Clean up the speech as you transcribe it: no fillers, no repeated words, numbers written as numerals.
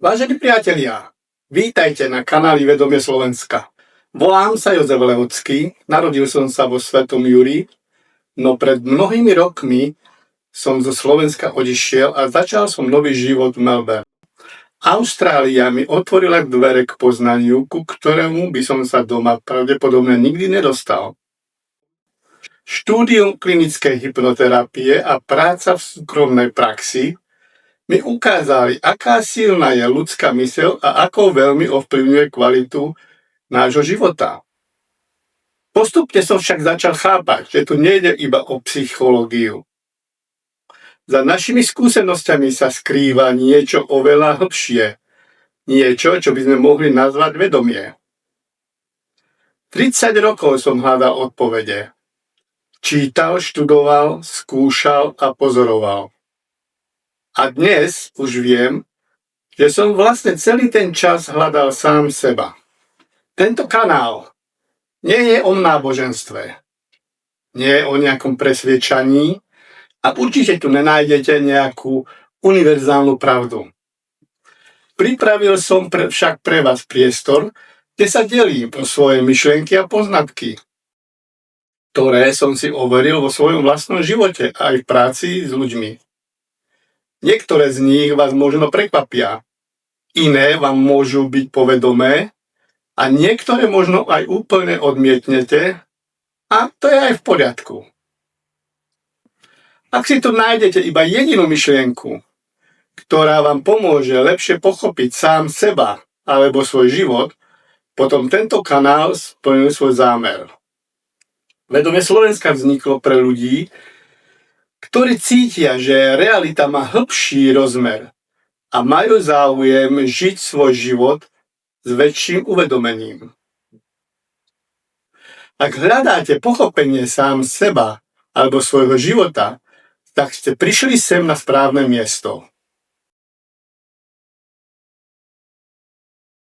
Vážení priatelia, vítajte na kanáli Vedomie Slovenska. Volám sa Jozef Lehocký, narodil som sa vo Svetom Juri, no pred mnohými rokmi som zo Slovenska odišiel a začal som nový život v Melbourne. Austrália mi otvorila dvere k poznaniu, ku ktorému by som sa doma pravdepodobne nikdy nedostal. Štúdium klinickej hypnoterapie a práca v súkromnej praxi mi ukázali, aká silná je ľudská myseľ a ako veľmi ovplyvňuje kvalitu nášho života. Postupne som však začal chápať, že tu nejde iba o psychológiu. Za našimi skúsenosťami sa skrýva niečo oveľa hlbšie. Niečo, čo by sme mohli nazvať vedomie. 30 rokov som hľadal odpovede. Čítal, študoval, skúšal a pozoroval. A dnes už viem, že som vlastne celý ten čas hľadal sám seba. Tento kanál nie je o náboženstve, nie je o nejakom presviečaní a určite tu nenájdete nejakú univerzálnu pravdu. Pripravil som však pre vás priestor, kde sa delím o svoje myšlienky a poznatky, ktoré som si overil vo svojom vlastnom živote aj v práci s ľuďmi. Niektoré z nich vás možno prekvapia, iné vám môžu byť povedomé a niektoré možno aj úplne odmietnete a to je aj v poriadku. Ak si tu nájdete iba jedinú myšlienku, ktorá vám pomôže lepšie pochopiť sám seba alebo svoj život, potom tento kanál splnil svoj zámer. Vedomie Slovenska vzniklo pre ľudí, ktorí cítia, že realita má hĺbší rozmer a majú záujem žiť svoj život s väčším uvedomením. Ak hľadáte pochopenie sám seba alebo svojho života, tak ste prišli sem na správne miesto.